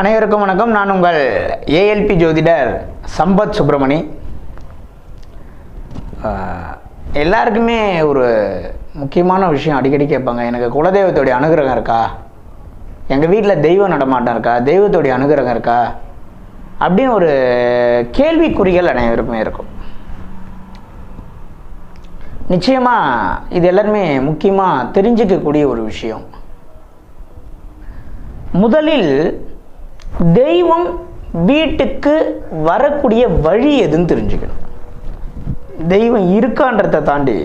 அனைவருக்கும் வணக்கம். நான் உங்கள் ஏஎல்பி ஜோதிடர் சம்பத் சுப்பிரமணி. எல்லாருக்குமே ஒரு முக்கியமான விஷயம் அடிக்கடி கேட்பாங்க, எனக்கு குலதெய்வத்தோடைய அனுகிரகம் இருக்கா, எங்கள் வீட்டில் தெய்வம் நடமாட்டம் இருக்கா, தெய்வத்தோடைய அனுகிரகம் இருக்கா அப்படின்னு ஒரு கேள்விக்குறிகள் அனைவருக்குமே இருக்கும். நிச்சயமாக இது எல்லாருமே முக்கியமாக தெரிஞ்சிக்கக்கூடிய ஒரு விஷயம். முதலில் தெய்வம் வீட்டுக்கு வரக்கூடிய வழி எதுன்னு தெரிஞ்சுக்கணும். தெய்வம் இருக்கான்றதை தாண்டி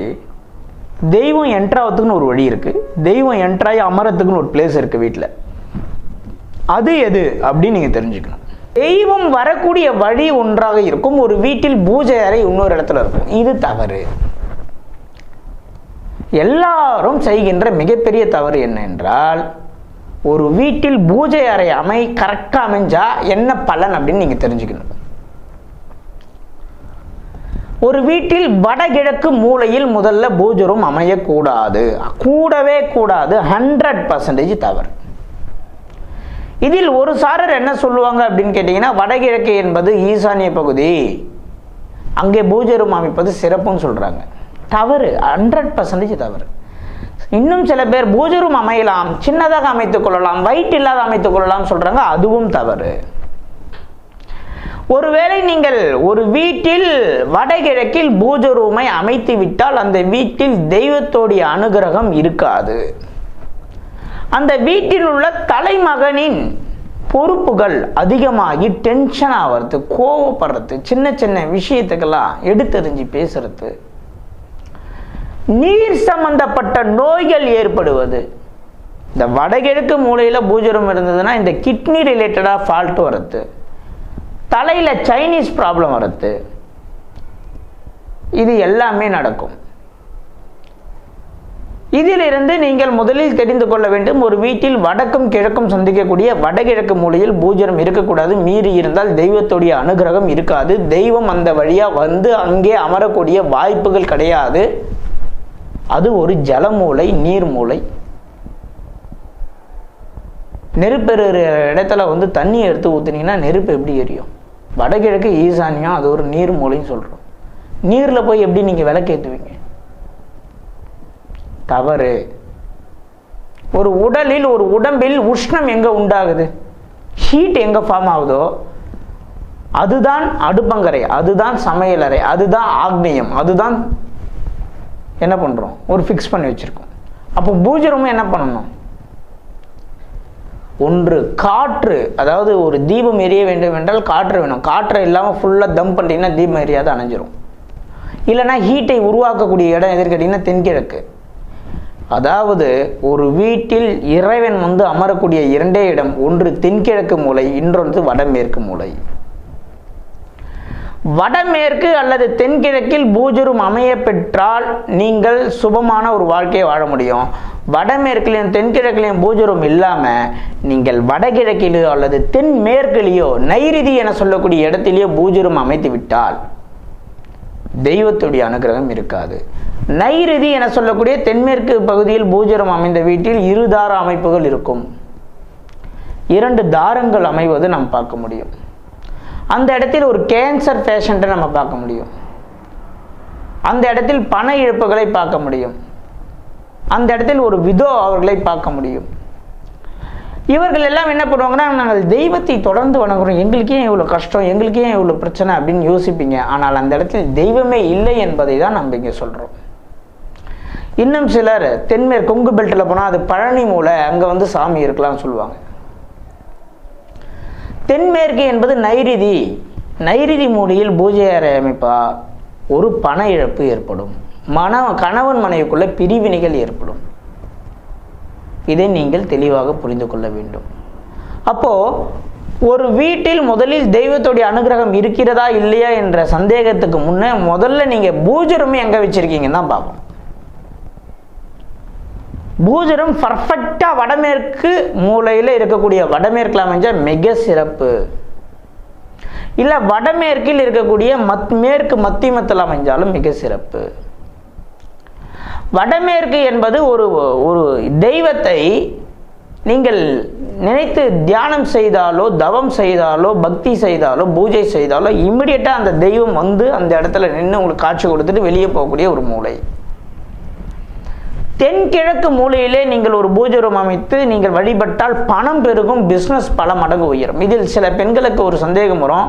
தெய்வம் என்ட்ராவதுக்குன்னு ஒரு வழி இருக்கு, தெய்வம் என்ட்ராகி அமரத்துக்குன்னு ஒரு பிளேஸ் இருக்கு வீட்டில். அது எது அப்படின்னு நீங்க தெரிஞ்சுக்கணும். தெய்வம் வரக்கூடிய வழி ஒன்றாக இருக்கும், ஒரு வீட்டில் பூஜை அறை இன்னொரு இடத்துல இருக்கும். இது தவறு. எல்லாரும் செய்கின்ற மிகப்பெரிய தவறு என்ன என்றால், ஒரு வீட்டில் பூஜை அறை கரெக்டாக அமைஞ்சா என்ன பலன் அப்படின்னு நீங்க தெரிஞ்சுக்கணும். ஒரு வீட்டில் வடகிழக்கு மூலையில் முதல்ல பூஜை ரூம் அமையக்கூடாது, கூடவே கூடாது. 100% தவறு. இதில் ஒரு சாரர் என்ன சொல்லுவாங்க அப்படின்னு கேட்டீங்கன்னா, வடகிழக்கு என்பது ஈசானிய பகுதி, அங்கே பூஜை ரூம் அமைப்பது சிறப்புன்னு சொல்றாங்க. தவறு. 100% தவறு. இன்னும் சில பேர் பூஜை ரூம் அமையலாம், சின்னதாக அமைத்துக் கொள்ளலாம், வைட் இல்லாத அமைத்துக் கொள்ளலாம் சொல்றாங்க. அதுவும் தவறு. ஒருவேளை நீங்கள் ஒரு வீட்டில் வடகிழக்கில் பூஜை ரூமை அமைத்து விட்டால் அந்த வீட்டில் தெய்வத்தோடைய அனுகிரகம் இருக்காது. அந்த வீட்டில் உள்ள தலைமகனின் பொறுப்புகள் அதிகமாகி டென்ஷன் ஆகிறது, கோவப்படுறது, சின்ன சின்ன விஷயத்துக்கெல்லாம் எடுத்தெறிஞ்சு பேசுறது, நீர் சம்பந்தப்பட்ட நோய்கள் ஏற்படுவது. இந்த வடகிழக்கு மூலையில் பூஜை ரூம் இருந்ததுன்னா இந்த கிட்னி ரிலேட்டடாக ஃபால்ட் வருது, தலையில் சைனீஸ் ப்ராப்ளம் வருது, இது எல்லாமே நடக்கும். இதிலிருந்து நீங்கள் முதலில் தெரிந்து கொள்ள வேண்டும், ஒரு வீட்டில் வடக்கும் கிழக்கும் சந்திக்கக்கூடிய வடகிழக்கு மூலையில் பூஜை ரூம் இருக்கக்கூடாது. மீறி இருந்தால் தெய்வத்துடைய அனுகிரகம் இருக்காது. தெய்வம் அந்த வழியாக வந்து அங்கே அமரக்கூடிய வாய்ப்புகள் கிடையாது. அது ஒரு ஜலமூலை, நீர்மூலை. நெருப்பு இடத்துல வந்து தண்ணி எடுத்து ஊற்றுனீங்கன்னா நெருப்பு எப்படி எரியும்? வடகிழக்கு ஈசானியம், அது ஒரு நீர்மூலைன்னு சொல்கிறோம். நீரில் போய் எப்படி நீங்கள் விளக்கேற்றுவீங்க? தவறு. ஒரு உடலில், ஒரு உடம்பில் உஷ்ணம் எங்கே உண்டாகுது, ஹீட் எங்கே ஃபார்ம் ஆகுதோ அதுதான் அடுப்பங்கரை, அதுதான் சமையலறை, அதுதான் ஆக்னியம், அதுதான் என்ன பண்ணுறோம், ஒரு ஃபிக்ஸ் பண்ணி வச்சுருக்கோம். அப்போ பூஜை ரூம் என்ன பண்ணணும்? ஒன்று காற்று, அதாவது ஒரு தீபம் எரிய வேண்டும் என்றால் காற்று வேணும். காற்று இல்லாமல் ஃபுல்லாக தம் பண்ணிட்டீங்கன்னா தீபம் எரியாது, அணைஞ்சிரும். இல்லைனா ஹீட்டை உருவாக்கக்கூடிய இடம் எது கேட்டிங்கன்னா தென்கிழக்கு. அதாவது ஒரு வீட்டில் இறைவன் வந்து அமரக்கூடிய இரண்டே இடம், ஒன்று தென்கிழக்கு மூலை, இன்னொன்று வடமேற்கு மூலை. வடமேற்கு அல்லது தென்கிழக்கில் பூஜை ரூம் அமைய பெற்றால் நீங்கள் சுபமான ஒரு வாழ்க்கையை வாழ முடியும். வடமேற்கிலையும் தென்கிழக்கிலையும் பூஜை ரூம் இல்லாமல் நீங்கள் வடகிழக்கிலேயோ அல்லது தென்மேற்கிலேயோ நைரிதி என சொல்லக்கூடிய இடத்திலேயோ பூஜை ரூம் அமைத்து விட்டால் தெய்வத்துடைய அனுகிரகம் இருக்காது. நைரிதி என சொல்லக்கூடிய தென்மேற்கு பகுதியில் பூஜை ரூம் அமைந்த வீட்டில் 2 தார அமைப்புகள் இருக்கும். 2 தாரங்கள் அமைவது நாம் பார்க்க முடியும். அந்த இடத்தில் ஒரு கேன்சர் பேஷண்ட்டை நம்ம பார்க்க முடியும். அந்த இடத்தில் பண இழப்புகளை பார்க்க முடியும். அந்த இடத்தில் ஒரு விதோ அவர்களை பார்க்க முடியும். இவர்கள் எல்லாம் என்ன பண்ணுவாங்கன்னா, நாங்கள் தெய்வத்தை தொடர்ந்து வணங்குறோம், எங்களுக்கு ஏன் இவ்வளோ கஷ்டம், எங்களுக்கு ஏன் இவ்வளோ பிரச்சனை அப்படின்னு யோசிப்பீங்க. ஆனால் அந்த இடத்தில் தெய்வமே இல்லை என்பதை தான் நம்ம இங்கே சொல்கிறோம். இன்னும் சிலர் தென்மேற்கு கொங்கு பெல்ட்டில் போனால் அது பழனி மூலை, அங்கே வந்து சாமி இருக்கலாம்னு சொல்லுவாங்க. தென்மேற்கு என்பது நைரிதி. நைரிதி மூலையில் பூஜை அறை அமைப்பா ஒரு பண இழப்பு ஏற்படும், கணவன் மனைவிக்குள்ள பிரிவினைகள் ஏற்படும். இதை நீங்கள் தெளிவாக புரிந்து கொள்ள வேண்டும். அப்போ ஒரு வீட்டில் முதலில் தெய்வத்துடைய அனுகிரகம் இருக்கிறதா இல்லையா என்ற சந்தேகத்துக்கு முன்னே முதல்ல நீங்க பூஜை ரூம் எங்க வச்சிருக்கீங்கன்னு தான் பார்ப்போம். பூஜை ரூம் பர்ஃபெக்டா வடமேற்கு மூலையில் இருக்கக்கூடிய வடமேற்கில் அமைஞ்ச மிக சிறப்பு. இல்லை வடமேற்கில் இருக்கக்கூடிய மேற்கு மத்தியமத்தில் அமைஞ்சாலும் மிக சிறப்பு. வடமேற்கு என்பது ஒரு தெய்வத்தை நீங்கள் நினைத்து தியானம் செய்தாலோ, தவம் செய்தாலோ, பக்தி செய்தாலோ, பூஜை செய்தாலோ இம்மிடியட்டாக அந்த தெய்வம் வந்து அந்த இடத்துல நின்று உங்களுக்கு காட்சி கொடுத்துட்டு வெளியே போகக்கூடிய ஒரு மூலை. தென்கிழக்கு மூலையிலே நீங்கள் ஒரு பூஜை ரூம் அமைத்து நீங்கள் வழிபட்டால் பணம் பெருகும், பிஸ்னஸ் பல மடங்கு உயரும். இதில் சில பெண்களுக்கு ஒரு சந்தேகம் வரும்,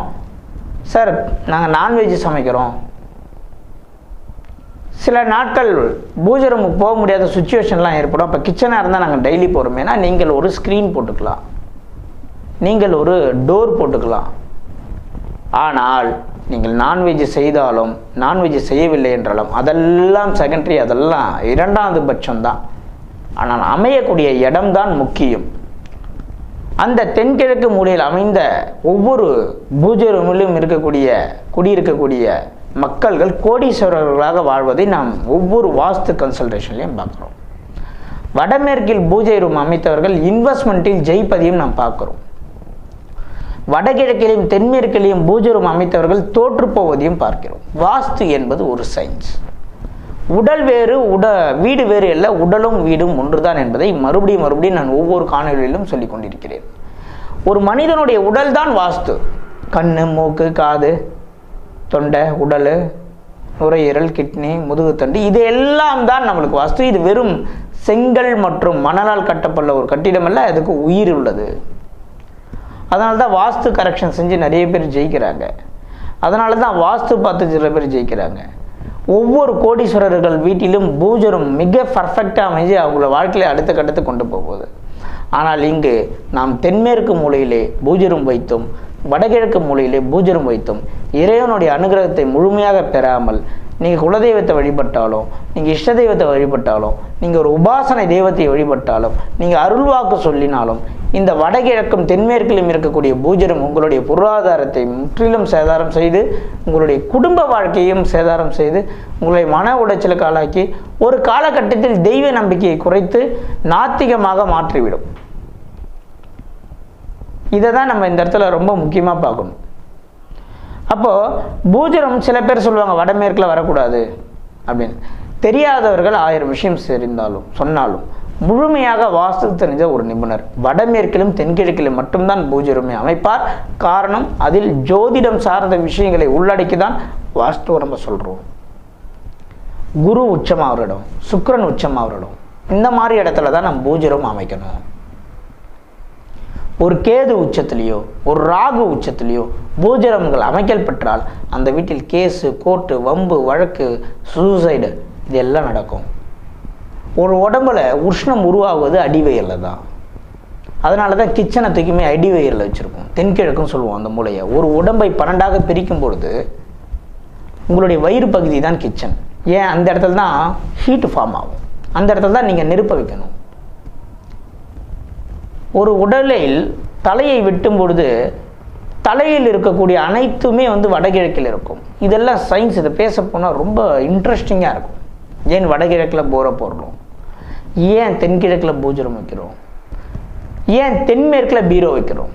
சார் நாங்கள் நான்வெஜ் சமைக்கிறோம், சில நாட்கள் பூஜை ரூமுக்கு போக முடியாத சுச்சுவேஷன்லாம் ஏற்படும், அப்போ கிச்சனாக இருந்தால் நாங்கள் டெய்லி போகிறோமேனா நீங்கள் ஒரு ஸ்க்ரீன் போட்டுக்கலாம், நீங்கள் ஒரு டோர் போட்டுக்கலாம். ஆனால் நீங்கள் நான்வெஜ் செய்தாலும் நான்வெஜ் செய்யவில்லை என்றாலும் அதெல்லாம் செகண்டரி, அதெல்லாம் இரண்டாவது பட்சம்தான். ஆனால் அமையக்கூடிய இடம்தான் முக்கியம். அந்த தென்கிழக்கு மூலையில் அமைந்த ஒவ்வொரு பூஜை ரூமிலும் குடியிருக்கக்கூடிய மக்கள்கள் கோடீஸ்வரர்களாக வாழ்வதை நாம் ஒவ்வொரு வாஸ்து கன்சல்டேஷன்லையும் பார்க்குறோம். வடமேற்கில் பூஜை ரூம் அமைத்தவர்கள் இன்வெஸ்ட்மெண்ட்டில் ஜெயிப்பதையும் நாம் பார்க்குறோம். வடகிழக்கிலையும் தென்மேற்கிலையும் பூஜை ரூம் அமைத்தவர்கள் தோற்று போவதையும் பார்க்கிறோம். வாஸ்து என்பது ஒரு சயின்ஸ். உடல் வேறு வீடு வேறு அல்ல, உடலும் வீடும் ஒன்றுதான் என்பதை மறுபடியும் நான் ஒவ்வொரு காணொலியிலும் சொல்லிக் கொண்டிருக்கிறேன். ஒரு மனிதனுடைய உடல் தான் வாஸ்து. கண்ணு, மூக்கு, காது, தொண்டை, உடல், நுரையீரல், கிட்னி, முதுகுத்தண்டு, இது எல்லாம் தான் நம்மளுக்கு வாஸ்து. இது வெறும் செங்கல் மற்றும் மணலால் கட்டப்பட்ட ஒரு கட்டிடம் அல்ல, அதுக்கு உயிர் உள்ளது. அதனால தான் வாஸ்து கரெக்ஷன் செஞ்சு நிறைய பேர் ஜெயிக்கிறாங்க. அதனால தான் வாஸ்து பார்த்து சில பேர் ஜெயிக்கிறாங்க. ஒவ்வொரு கோடீஸ்வரர்கள் வீட்டிலும் பூஜை ரூம் மிக பர்ஃபெக்டாக அமைஞ்சு அவங்கள வாழ்க்கையை அடுத்த கட்டத்துக்கு கொண்டு போகுது. ஆனால் இங்கு நாம் தென்மேற்கு மூலையிலே பூஜை ரூம் வைத்தும் வடகிழக்கு மூலையிலே பூஜை ரூம் வைத்தும் இறைவனுடைய அனுகிரகத்தை முழுமையாக பெறாமல் நீங்கள் குலதெய்வத்தை வழிபட்டாலும், நீங்கள் இஷ்ட தெய்வத்தை வழிபட்டாலும், நீங்கள் ஒரு உபாசனை தெய்வத்தை வழிபட்டாலும், நீங்கள் அருள்வாக்கு சொல்லினாலும், இந்த வடகிழக்கும் தென்மேற்கிலும் இருக்கக்கூடிய பூஜை ரூம் உங்களுடைய பொருளாதாரத்தை முற்றிலும் சேதாரம் செய்து, உங்களுடைய குடும்ப வாழ்க்கையும் சேதாரம் செய்து, உங்களை மன உளைச்சலுக்கு ஆளாக்கி ஒரு காலகட்டத்தில் தெய்வ நம்பிக்கையை குறைத்து நாத்திகமாக மாற்றிவிடும். இதை தான் நம்ம இந்த இடத்துல ரொம்ப முக்கியமாக பார்க்கணும். அப்போது பூஜை ரூம் சில பேர் சொல்லுவாங்க வடமேற்கில் வரக்கூடாது அப்படின்னு. தெரியாதவர்கள் 1000 விஷயம் சொன்னாலும் முழுமையாக வாஸ்து தெரிஞ்ச ஒரு நிபுணர் வடமேற்கிலும் தென்கிழக்கிலும் மட்டும்தான் பூஜை ரூமை அமைப்பார். காரணம், அதில் ஜோதிடம் சார்ந்த விஷயங்களை உள்ளடக்கி தான் வாஸ்துவை நம்ம சொல்கிறோம். குரு உச்சமாக இடம், சுக்கிரன் உச்சமாக இடம், இந்த மாதிரி இடத்துல தான் நம்ம பூஜை ரூம் அமைக்கணும். ஒரு கேது உச்சத்திலேயோ ஒரு ராகு உச்சத்திலேயோ பூஜை ரூம்கள் அமைக்கல் பெற்றால் அந்த வீட்டில் கேஸு, கோர்ட்டு, வம்பு, வழக்கு, சூசைடு இதெல்லாம் நடக்கும். ஒரு உடம்புல உஷ்ணம் உருவாகுவது அடிவயரில் தான். அதனால தான் கிச்சனை தூக்கியுமே அடிவயரில் வச்சுருக்கோம். தென்கிழக்குன்னு சொல்லுவோம் அந்த மூலையை. ஒரு உடம்பை 12ஆக பிரிக்கும் பொழுது உங்களுடைய வயிறு பகுதி தான் கிச்சன். ஏன் அந்த இடத்துல தான் ஹீட் ஃபார்ம் ஆகும். அந்த இடத்துல தான் நீங்கள் நெருப்ப வைக்கணும். ஒரு உடலில் தலையை வெட்டும் பொழுது தலையில் இருக்கக்கூடிய அனைத்துமே வடகிழக்கில் இருக்கும். இதெல்லாம் சயின்ஸ். இதை பேச போனால் ரொம்ப இன்ட்ரெஸ்டிங்காக இருக்கும். ஏன் வடகிழக்கில் போரை போடுறோம், ஏன் தென்கிழக்கில் பூஜை ரூம் வைக்கிறோம், ஏன் தென்மேற்கில் பீரோ வைக்கிறோம்.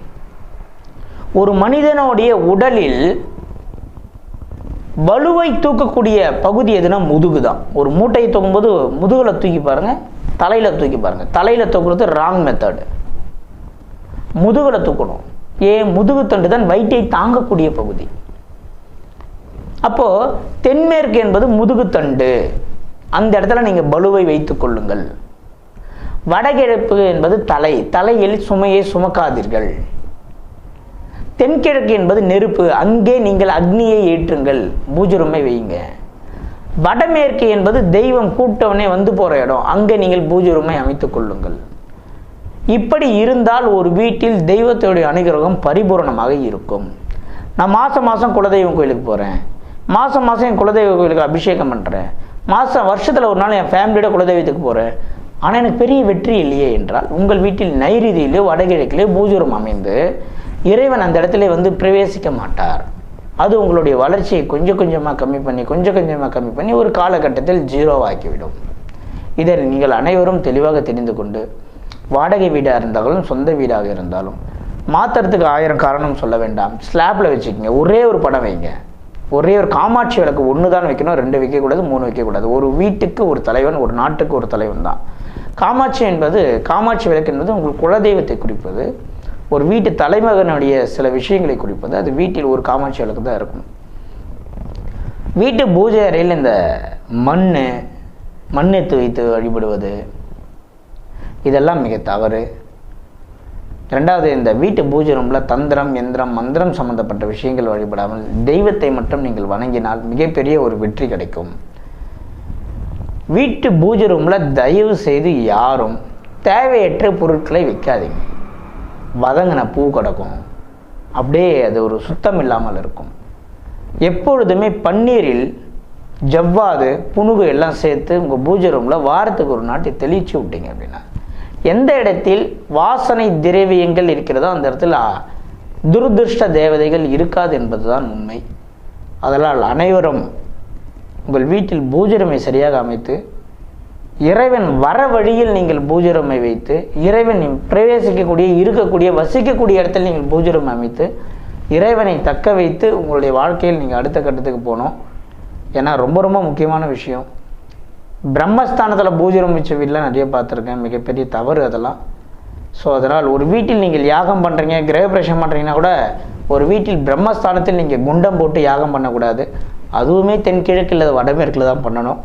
ஒரு மனிதனுடைய உடலில் வலுவை தூக்கக்கூடிய பகுதி எதுனா முதுகு தான். ஒரு மூட்டையை தூக்கும்போது முதுகில் தூக்கி பாருங்கள், தலையில் தூக்கி பாருங்கள். தலையில் தூக்குறது ராங் மெத்தடு. முதுகில் தூக்கணும். ஏன்? முதுகு தண்டு தான் வயிற்றை தாங்கக்கூடிய பகுதி. அப்போது தென்மேற்கு என்பது முதுகுத்தண்டு. அந்த இடத்துல நீங்கள் பலுவை வைத்துக் கொள்ளுங்கள். வடகிழக்கு என்பது தலையில் சுமையை சுமக்காதீர்கள். தென்கிழக்கு என்பது நெருப்பு. அங்கே நீங்கள் அக்னியை ஏற்றுங்கள், பூஜை ரூமை வையுங்க. வடமேற்கு என்பது தெய்வம் கூட்டவனே போகிற இடம். அங்கே நீங்கள் பூஜை ரூமை அமைத்துக் கொள்ளுங்கள். இப்படி இருந்தால் ஒரு வீட்டில் தெய்வத்துடைய அனுகிரகம் பரிபூரணமாக இருக்கும். நான் மாதம் குலதெய்வம் கோயிலுக்கு போகிறேன், மாதம் என் குலதெய்வ கோயிலுக்கு அபிஷேகம் பண்ணுறேன், வருஷத்தில் ஒரு நாள் என் ஃபேமிலியோட குலதெய்வத்துக்கு போகிறேன், ஆனால் எனக்கு பெரிய வெற்றி இல்லையே என்றால் உங்கள் வீட்டில் நைருதியிலோ வடகிழக்கிலே பூஜை ரூம் அமைந்து இறைவன் அந்த இடத்துல பிரவேசிக்க மாட்டார். அது உங்களுடைய வளர்ச்சியை கொஞ்சம் கொஞ்சமாக கம்மி பண்ணி ஒரு காலகட்டத்தில் 0 ஆக்கிவிடும். இதை நீங்கள் அனைவரும் தெளிவாக தெரிந்து கொண்டு வாடகை வீடாக இருந்தாலும் சொந்த வீடாக இருந்தாலும் மாற்றுறதுக்கு 1000 காரணம் சொல்ல வேண்டாம். ஸ்லாப்பில் வச்சுக்கோங்க. ஒரே ஒரு படம் வைங்க. ஒரே ஒரு காமாட்சி விளக்கு 1 தான் வைக்கணும், 2 வைக்கக்கூடாது, 3 வைக்கக்கூடாது. ஒரு வீட்டுக்கு ஒரு தலைவன், ஒரு நாட்டுக்கு ஒரு தலைவன் தான். காமாட்சி விளக்கு என்பது உங்கள் குலதெய்வத்தை குறிப்பது. ஒரு வீட்டு தலைமகனுடைய சில விஷயங்களை குறிப்பது. அது வீட்டில் ஒரு காமாட்சி விளக்கு தான் இருக்கணும். வீட்டு பூஜை அறையில் இந்த மண்ணெத்து வைத்து வழிபடுவது இதெல்லாம் மிக தவறு. ரெண்டாவது, இந்த வீட்டு பூஜை ரூமில் தந்திரம், யந்திரம், மந்திரம் சம்பந்தப்பட்ட விஷயங்கள் வழிபடாமல் தெய்வத்தை மட்டும் நீங்கள் வணங்கினால் மிகப்பெரிய ஒரு வெற்றி கிடைக்கும். வீட்டு பூஜை ரூமில் தயவு செய்து யாரும் தேவையற்ற பொருட்களை வைக்காதீங்க. வதங்கின பூ கிடக்கும், அப்படியே அது ஒரு சுத்தம் இல்லாமல் இருக்கும். எப்பொழுதுமே பன்னீரில் ஜவ்வாது, புனுகு எல்லாம் சேர்த்து உங்கள் பூஜை ரூமில் வாரத்துக்கு ஒரு நாட்டை தெளிச்சு விட்டீங்க அப்படின்னா, எந்த இடத்தில் வாசனை திரவியங்கள் இருக்கிறதோ அந்த இடத்துல துரதிருஷ்ட தேவதைகள் இருக்காது என்பதுதான் உண்மை. அதனால் அனைவரும் உங்கள் வீட்டில் பூஜைரமை சரியாக அமைத்து, இறைவன் வர வழியில் நீங்கள் பூஜைரமை வைத்து, இறைவன் பிரவேசிக்கக்கூடிய, இருக்கக்கூடிய, வசிக்கக்கூடிய இடத்தில் நீங்கள் பூஜைரமை அமைத்து இறைவனை தக்க வைத்து உங்களுடைய வாழ்க்கையில் நீங்கள் அடுத்த கட்டத்துக்கு போகணும். ஏன்னா ரொம்ப ரொம்ப முக்கியமான விஷயம். பிரம்மஸ்தானத்தில் பூஜைரம் வச்ச வீட்டில் நிறைய பார்த்துருக்கேன், மிகப்பெரிய தவறு அதெல்லாம். ஸோ அதனால் ஒரு வீட்டில் நீங்கள் யாகம் பண்ணுறீங்க, கிரகப்பிரவேசம் பண்ணுறீங்கன்னா கூட ஒரு வீட்டில் பிரம்மஸ்தானத்தில் நீங்கள் குண்டம் போட்டு யாகம் பண்ணக்கூடாது. அதுவுமே தென்கிழக்கு இல்லை வடமேற்கில் தான் பண்ணணும்.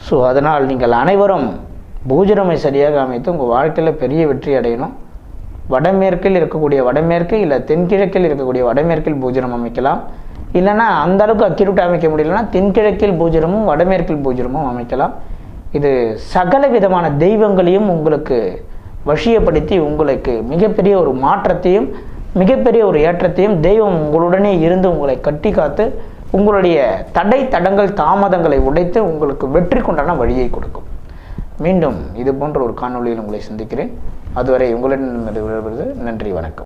ஸோ அதனால் நீங்கள் அனைவரும் பூஜைரமை சரியாக அமைத்து உங்கள் வாழ்க்கையில் பெரிய வெற்றி அடையணும். வடமேற்கில் இருக்கக்கூடிய வடமேற்கு இல்லை தென்கிழக்கில் இருக்கக்கூடிய வடமேற்கில் பூஜைரம் அமைக்கலாம். இல்லைனா அந்த அளவுக்கு அக்யூரேட் அமைக்க முடியலன்னா தென்கிழக்கில் பூஜைரமும் வடமேற்கில் பூஜைரமும் அமைக்கலாம். இது சகல விதமான தெய்வங்களையும் உங்களுக்கு வசியப்படுத்தி உங்களுக்கு மிகப்பெரிய ஒரு மாற்றத்தையும் மிகப்பெரிய ஒரு ஏற்றத்தையும் தெய்வம் உங்களுடனே இருந்து உங்களை கட்டி காத்து உங்களுடைய தடங்கள் தாமதங்களை உடைத்து உங்களுக்கு வெற்றி கொண்டான வழியை கொடுக்கும். மீண்டும் இது போன்ற ஒரு காணொளியில் உங்களை சந்திக்கிறேன். அதுவரை உங்களிடம் நன்றி, வணக்கம்.